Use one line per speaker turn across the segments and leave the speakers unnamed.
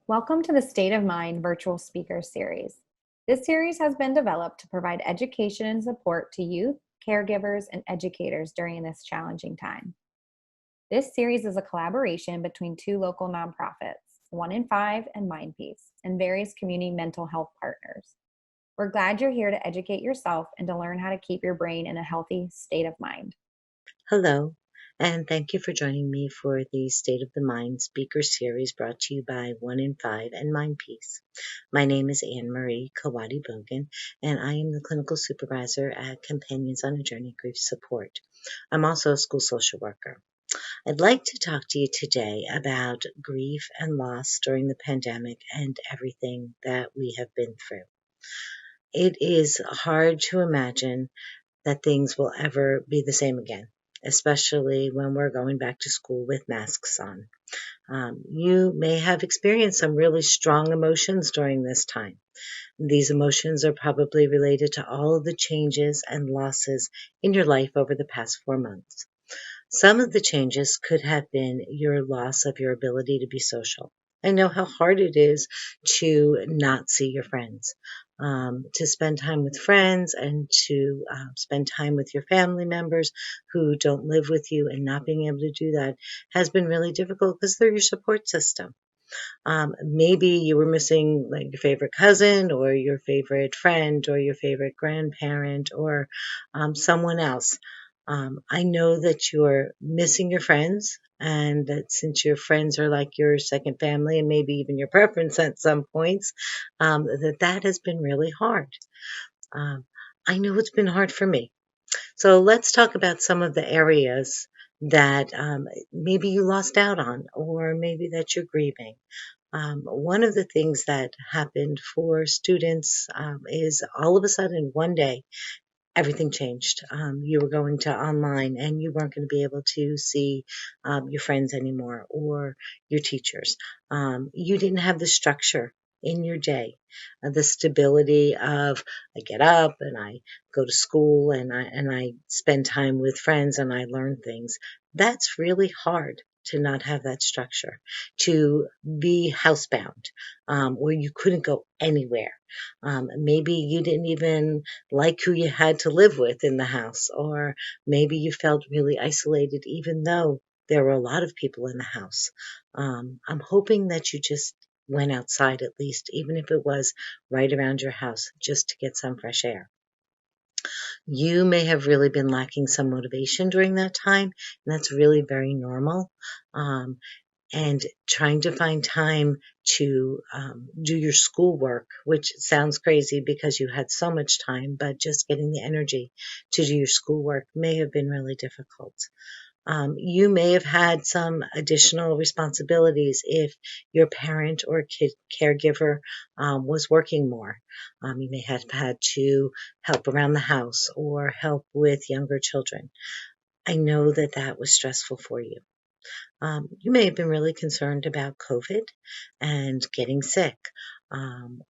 Welcome to the State of Mind virtual speaker series. This series has been developed to provide education and support to youth, caregivers, and educators during this challenging time. This series is a collaboration between two local nonprofits, 1 in 5 and MindPeace, and various community mental health partners. We're glad you're here to educate yourself and to learn how to keep your brain in a healthy state of mind.
Hello, and thank you for joining me for the State of the Mind speaker series brought to you by 1 in 5 and MindPeace. My name is Anne Marie Kawadi Bogan, and I am the clinical supervisor at Companions on a Journey Grief Support. I'm also a school social worker. I'd like to talk to you today about grief and loss during the pandemic and everything that we have been through. It is hard to imagine that things will ever be the same again, especially when we're going back to school with masks on. You may have experienced some really strong emotions during this time. These emotions are probably related to all of the changes and losses in your life over the past 4 months. Some of the changes could have been your loss of your ability to be social. I know how hard it is to not see your friends, to spend time with friends and to spend time with your family members who don't live with you, and not being able to do that has been really difficult because they're your support system. Maybe you were missing like your favorite cousin or your favorite friend or your favorite grandparent or someone else. I know that you're missing your friends, and that since your friends are like your second family and maybe even your preference at some points, that has been really hard. Um, I know it's been hard for me. So let's talk about some of the areas that maybe you lost out on, or maybe that you're grieving. One of the things that happened for students is all of a sudden one day everything changed. You were going to online and you weren't going to be able to see your friends anymore or your teachers. You didn't have the structure in your day, the stability of I get up and I go to school and I spend time with friends and I learn things. That's really hard to not have that structure, to be housebound, where you couldn't go anywhere. Maybe you didn't even like who you had to live with in the house, or maybe you felt really isolated even though there were a lot of people in the house. I'm hoping that you just went outside at least, even if it was right around your house, just to get some fresh air. You may have really been lacking some motivation during that time, and that's really very normal. Um, and trying to find time to do your schoolwork, which sounds crazy because you had so much time, but just getting the energy to do your schoolwork may have been really difficult. You may have had some additional responsibilities if your parent or caregiver was working more. You may have had to help around the house or help with younger children. I know that that was stressful for you. You may have been really concerned about COVID and getting sick. Um,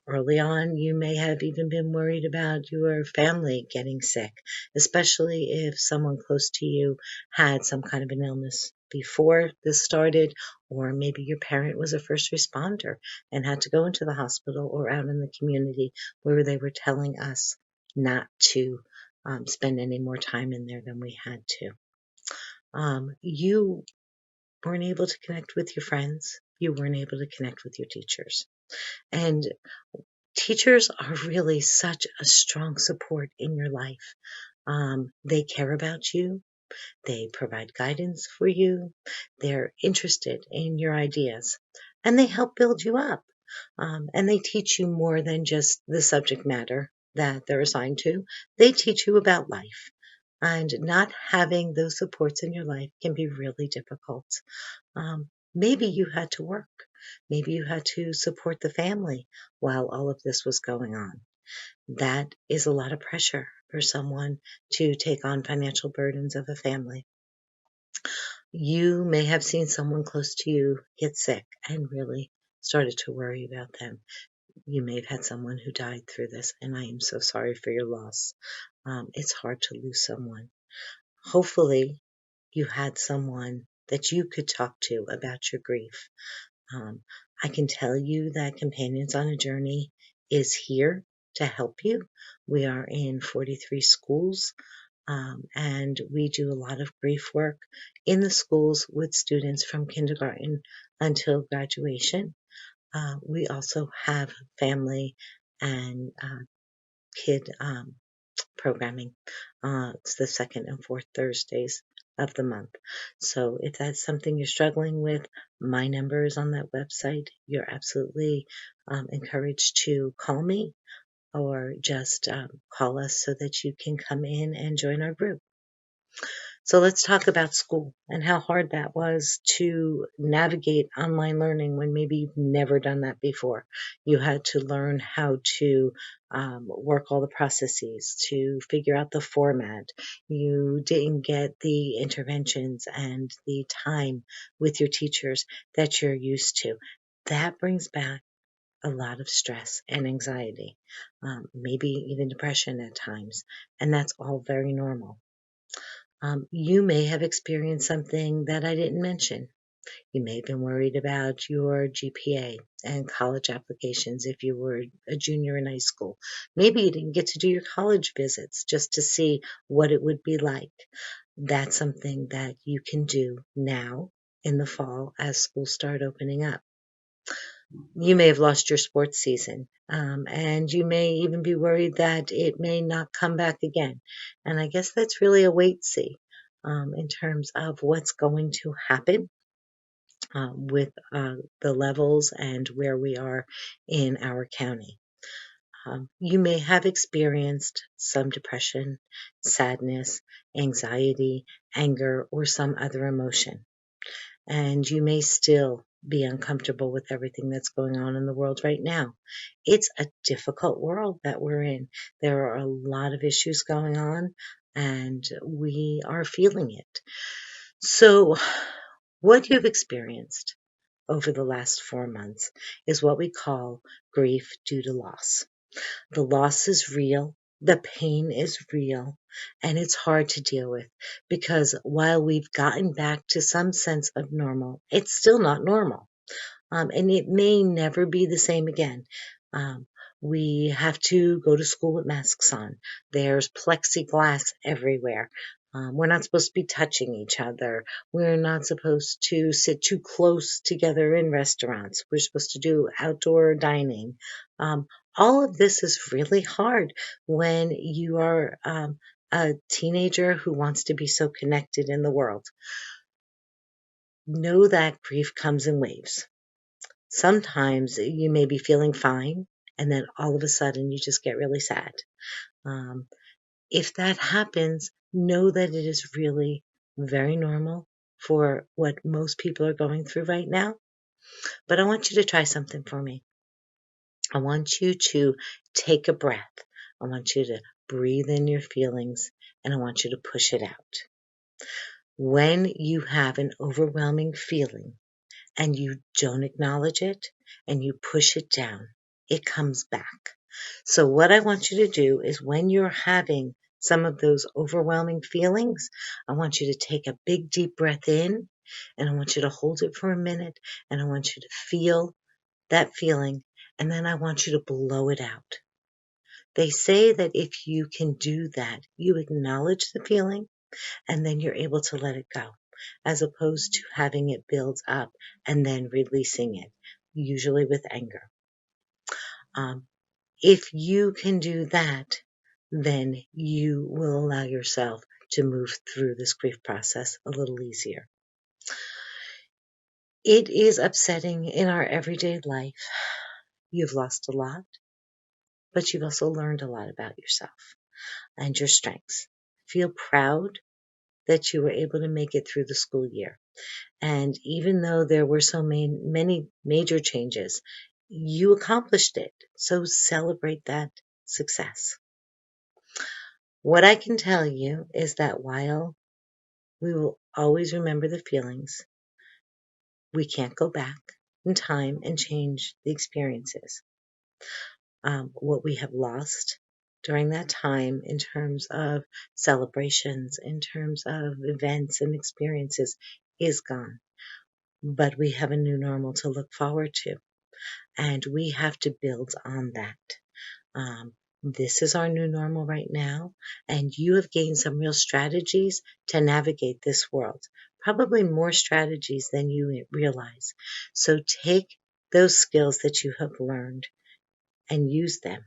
Early on, you may have even been worried about your family getting sick, especially if someone close to you had some kind of an illness before this started, or maybe your parent was a first responder and had to go into the hospital or out in the community where they were telling us not to spend any more time in there than we had to. You weren't able to connect with your friends. You weren't able to connect with your teachers. And teachers are really such a strong support in your life. They care about you. They provide guidance for you. They're interested in your ideas. And they help build you up. And they teach you more than just the subject matter that they're assigned to. They teach you about life. And not having those supports in your life can be really difficult. Maybe you had to work. Maybe you had to support the family while all of this was going on. That is a lot of pressure for someone to take on financial burdens of a family. You may have seen someone close to you get sick and really started to worry about them. You may have had someone who died through this, and I am so sorry for your loss. It's hard to lose someone. Hopefully, you had someone that you could talk to about your grief. I can tell you that Companions on a Journey is here to help you. We are in 43 schools, and we do a lot of grief work in the schools with students from kindergarten until graduation. We also have family and kid programming. It's the second and fourth Thursdays of the month. So if that's something you're struggling with, my number is on that website. You're absolutely encouraged to call me or just call us so that you can come in and join our group. So let's talk about school and how hard that was to navigate online learning when maybe you've never done that before. You had to learn how to work all the processes, to figure out the format. You didn't get the interventions and the time with your teachers that you're used to. That brings back a lot of stress and anxiety, maybe even depression at times, and that's all very normal. You may have experienced something that I didn't mention. You may have been worried about your GPA and college applications if you were a junior in high school. Maybe you didn't get to do your college visits just to see what it would be like. That's something that you can do now in the fall as schools start opening up. You may have lost your sports season, and you may even be worried that it may not come back again. And I guess that's really a wait see in terms of what's going to happen with the levels and where we are in our county. You may have experienced some depression, sadness, anxiety, anger, or some other emotion. And you may still be uncomfortable with everything that's going on in the world right now. It's a difficult world that we're in. There are a lot of issues going on, and we are feeling it. So, what you've experienced over the last 4 months is what we call grief due to loss. The loss is real. The pain is real, and it's hard to deal with because while we've gotten back to some sense of normal, it's still not normal. And it may never be the same again. Um, we have to go to school with masks on. There's plexiglass everywhere. We're not supposed to be touching each other. We're not supposed to sit too close together in restaurants. We're supposed to do outdoor dining. All of this is really hard when you are a teenager who wants to be so connected in the world. Know that grief comes in waves. Sometimes you may be feeling fine, and then all of a sudden you just get really sad. If that happens, know that it is really very normal for what most people are going through right now. But I want you to try something for me. I want you to take a breath. I want you to breathe in your feelings, and I want you to push it out. When you have an overwhelming feeling, and you don't acknowledge it and you push it down, it comes back. So what I want you to do is when you're having some of those overwhelming feelings, I want you to take a big deep breath in, and I want you to hold it for a minute, and I want you to feel that feeling, and then I want you to blow it out. They say that if you can do that, you acknowledge the feeling and then you're able to let it go, as opposed to having it build up and then releasing it, usually with anger. If you can do that, then you will allow yourself to move through this grief process a little easier. It is upsetting in our everyday life. You've lost a lot, but you've also learned a lot about yourself and your strengths. Feel proud that you were able to make it through the school year. And even though there were so many major changes, you accomplished it. So celebrate that success. What I can tell you is that while we will always remember the feelings, we can't go back in time and change the experiences. What we have lost during that time in terms of celebrations, in terms of events and experiences is gone. but we have a new normal to look forward to, and we have to build on that. This is our new normal right now, and you have gained some real strategies to navigate this world, probably more strategies than you realize. So take those skills that you have learned and use them.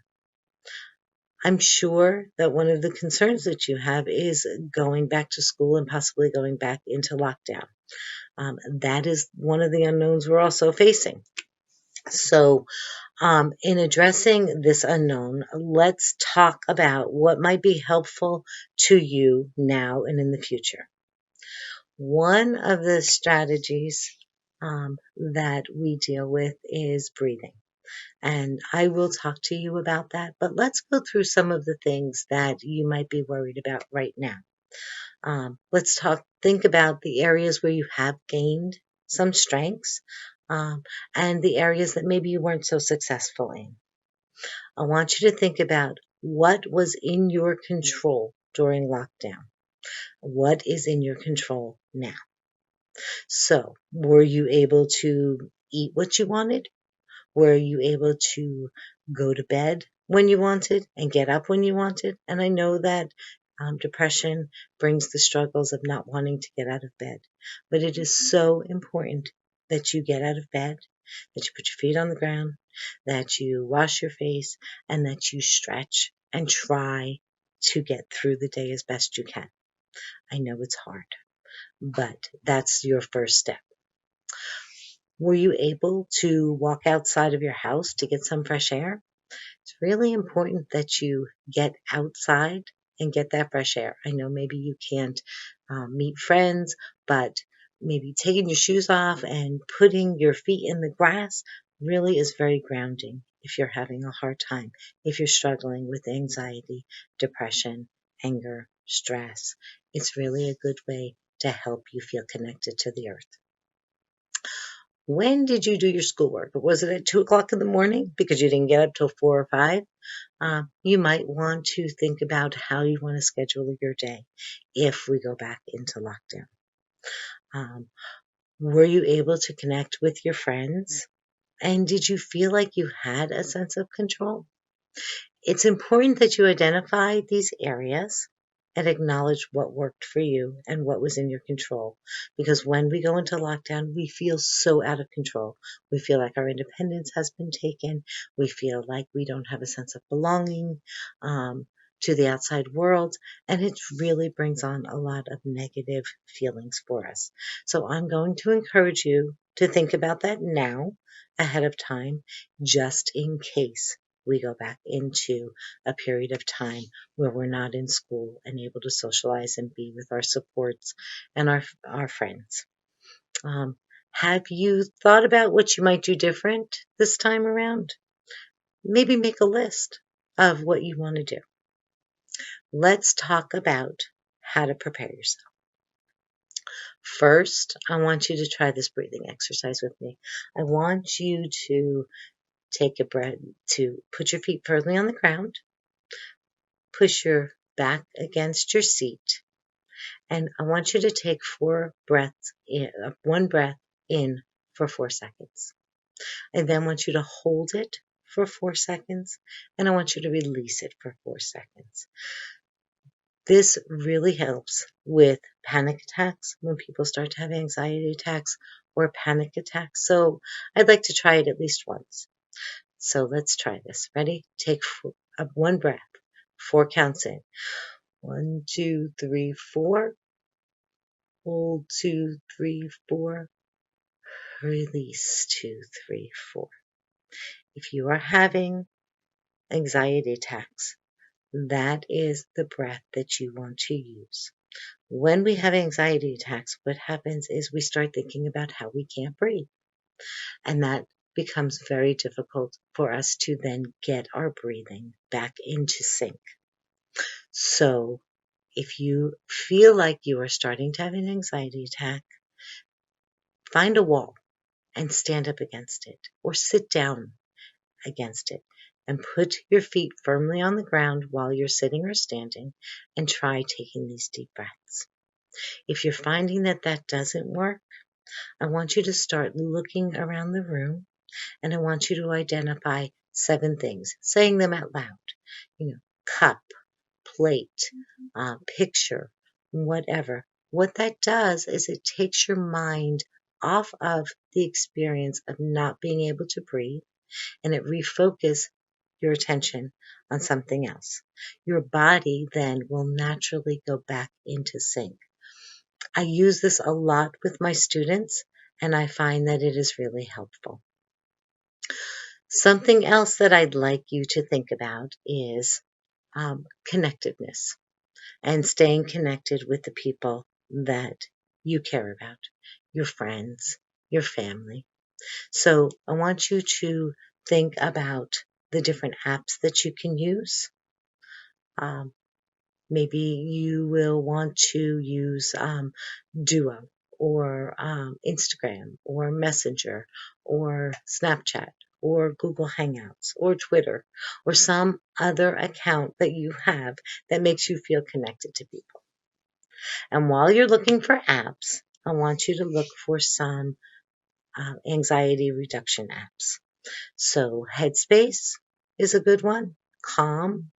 I'm sure that one of the concerns that you have is going back to school and possibly going back into lockdown. That is one of the unknowns we're also facing. So, in addressing this unknown, let's talk about what might be helpful to you now and in the future. One of the strategies that we deal with is breathing. And I will talk to you about that, but let's go through some of the things that you might be worried about right now. Think about the areas where you have gained some strengths, and the areas that maybe you weren't so successful in. I want you to think about what was in your control during lockdown. What is in your control now? So, were you able to eat what you wanted? Were you able to go to bed when you wanted and get up when you wanted? And I know that depression brings the struggles of not wanting to get out of bed. But it is so important that you get out of bed, that you put your feet on the ground, that you wash your face, and that you stretch and try to get through the day as best you can. I know it's hard, but that's your first step. Were you able to walk outside of your house to get some fresh air? It's really important that you get outside and get that fresh air. I know maybe you can't meet friends, but maybe taking your shoes off and putting your feet in the grass really is very grounding if you're having a hard time, if you're struggling with anxiety, depression, anger, stress. It's really a good way to help you feel connected to the earth. When did you do your schoolwork? Was it at 2 o'clock in the morning because you didn't get up till 4 or 5? You might want to think about how you want to schedule your day if we go back into lockdown. Were you able to connect with your friends? And did you feel like you had a sense of control? It's important that you identify these areas and acknowledge what worked for you and what was in your control. Because when we go into lockdown, we feel so out of control. We feel like our independence has been taken. We feel like we don't have a sense of belonging to the outside world. And it really brings on a lot of negative feelings for us. So I'm going to encourage you to think about that now ahead of time, just in case we go back into a period of time where we're not in school and able to socialize and be with our supports and our friends. Have you thought about what you might do different this time around? Maybe make a list of what you want to do. Let's talk about how to prepare yourself. First, I want you to try this breathing exercise with me. I want you to take a breath, to put your feet firmly on the ground, push your back against your seat, and I want you to take 4 breaths in, 1 breath in for 4 seconds. I then want you to hold it for 4 seconds, and I want you to release it for 4 seconds. This really helps with panic attacks when people start to have anxiety attacks or panic attacks. So I'd like to try it at least once. So let's try this. Ready? Take 1 breath, 4 counts in. 1, 2, 3, 4. Hold 2, 3, 4. Release 2, 3, 4. If you are having anxiety attacks, that is the breath that you want to use. When we have anxiety attacks, what happens is we start thinking about how we can't breathe. And that becomes very difficult for us to then get our breathing back into sync. So if you feel like you are starting to have an anxiety attack, find a wall and stand up against it, or sit down against it, and put your feet firmly on the ground while you're sitting or standing, and try taking these deep breaths. If you're finding that that doesn't work, I want you to start looking around the room, and I want you to identify 7 things, saying them out loud. Cup, plate, picture, whatever. What that does is it takes your mind off of the experience of not being able to breathe, and it refocuses your attention on something else. Your body then will naturally go back into sync. I use this a lot with my students, and I find that it is really helpful. Something else that I'd like you to think about is connectedness and staying connected with the people that you care about, your friends, your family. So I want you to think about the different apps that you can use. Maybe you will want to use Duo or Instagram or Messenger or Snapchat or Google Hangouts or Twitter or some other account that you have that makes you feel connected to people. And while you're looking for apps, I want you to look for some anxiety reduction apps. So Headspace is a good one. Calm,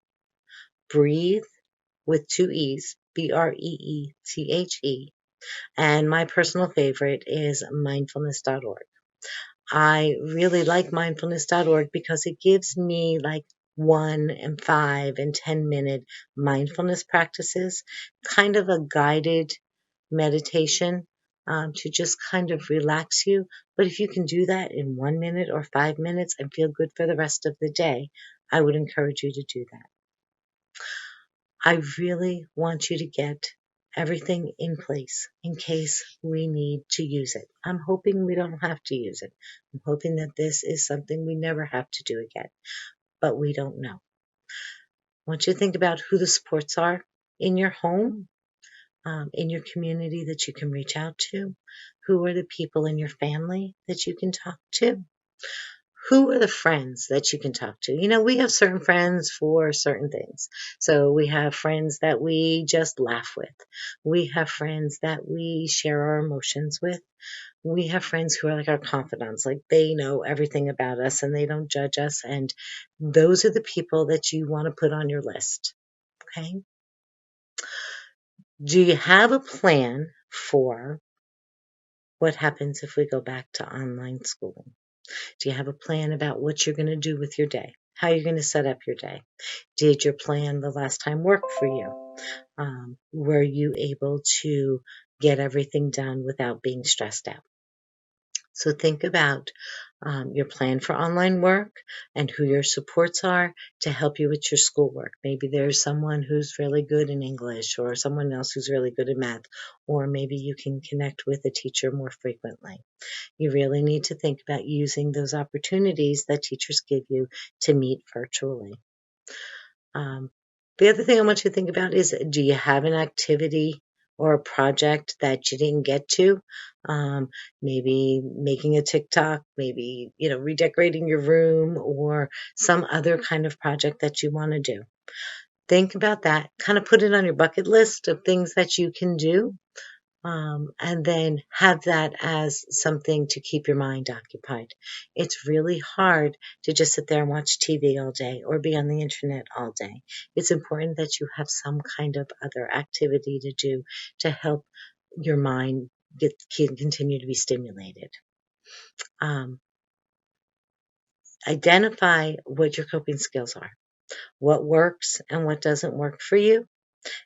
Breathe with 2 E's, Breethe. And my personal favorite is mindfulness.org. I really like mindfulness.org because it gives me like 1 and 5 and 10-minute mindfulness practices, kind of a guided meditation to just kind of relax you. But if you can do that in 1 minute or 5 minutes and feel good for the rest of the day, I would encourage you to do that. I really want you to get everything in place in case we need to use it. I'm hoping we don't have to use it. I'm hoping that this is something we never have to do again, but we don't know. I want you to think about who the supports are in your home, in your community that you can reach out to. Who are the people in your family that you can talk to? Who are the friends that you can talk to? We have certain friends for certain things. So we have friends that we just laugh with. We have friends that we share our emotions with. We have friends who are like our confidants, like they know everything about us and they don't judge us. And those are the people that you want to put on your list. Okay. Do you have a plan for what happens if we go back to online schooling? Do you have a plan about what you're going to do with your day? How you're going to set up your day? Did your plan the last time work for you? Were you able to get everything done without being stressed out? So think about your plan for online work and who your supports are to help you with your schoolwork. Maybe there's someone who's really good in English or someone else who's really good in math, or maybe you can connect with a teacher more frequently. You really need to think about using those opportunities that teachers give you to meet virtually. The other thing I want you to think about is, do you have an activity or a project that you didn't get to? Maybe making a TikTok, maybe, redecorating your room or some other kind of project that you want to do. Think about that. Kind of put it on your bucket list of things that you can do. And then have that as something to keep your mind occupied. It's really hard to just sit there and watch TV all day or be on the internet all day. It's important that you have some kind of other activity to do to help your mind continue to be stimulated. Identify what your coping skills are, what works and what doesn't work for you.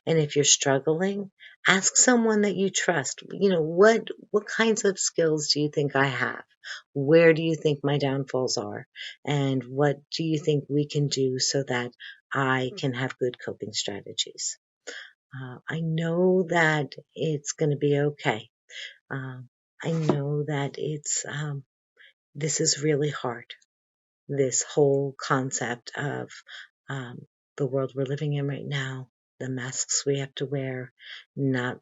And if you're struggling, ask someone that you trust, what kinds of skills do you think I have? Where do you think my downfalls are? And what do you think we can do so that I can have good coping strategies? I know that it's going to be okay. I know that this is really hard. This whole concept of the world we're living in right now, the masks we have to wear, not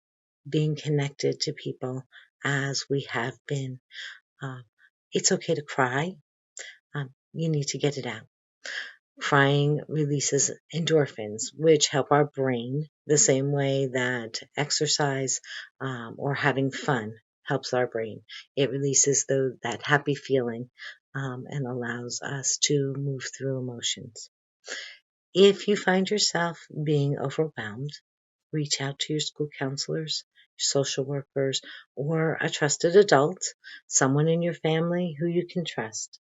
being connected to people as we have been. It's okay to cry. You need to get it out. Crying releases endorphins, which help our brain the same way that exercise or having fun helps our brain. It releases that happy feeling and allows us to move through emotions. If you find yourself being overwhelmed, reach out to your school counselors, social workers, or a trusted adult, someone in your family who you can trust.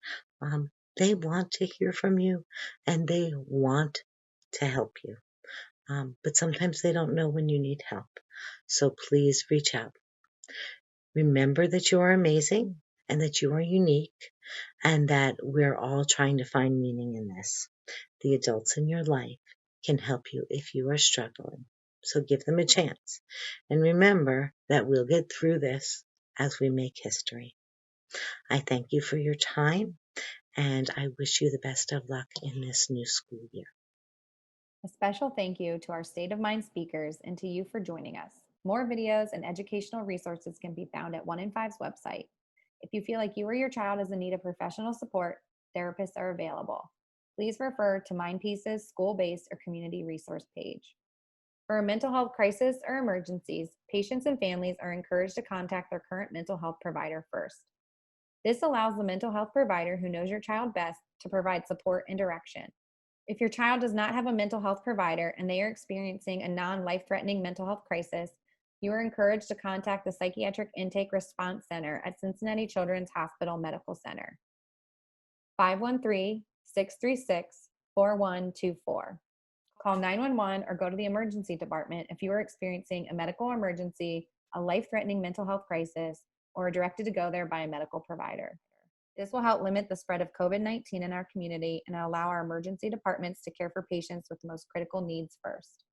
They want to hear from you and they want to help you. But sometimes they don't know when you need help. So please reach out. Remember that you are amazing and that you are unique and that we're all trying to find meaning in this. The adults in your life can help you if you are struggling. So give them a chance. And remember that we'll get through this as we make history. I thank you for your time and I wish you the best of luck in this new school year.
A special thank you to our State of Mind speakers and to you for joining us. More videos and educational resources can be found at 1 in 5's website. If you feel like you or your child is in need of professional support, therapists are available. Please refer to Mindpeace's school-based or community resource page. For a mental health crisis or emergencies, patients and families are encouraged to contact their current mental health provider first. This allows the mental health provider who knows your child best to provide support and direction. If your child does not have a mental health provider and they are experiencing a non-life-threatening mental health crisis, you are encouraged to contact the Psychiatric Intake Response Center at Cincinnati Children's Hospital Medical Center. 513-636-4124. Call 911 or go to the emergency department if you are experiencing a medical emergency, a life-threatening mental health crisis, or are directed to go there by a medical provider. This will help limit the spread of COVID-19 in our community and allow our emergency departments to care for patients with the most critical needs first.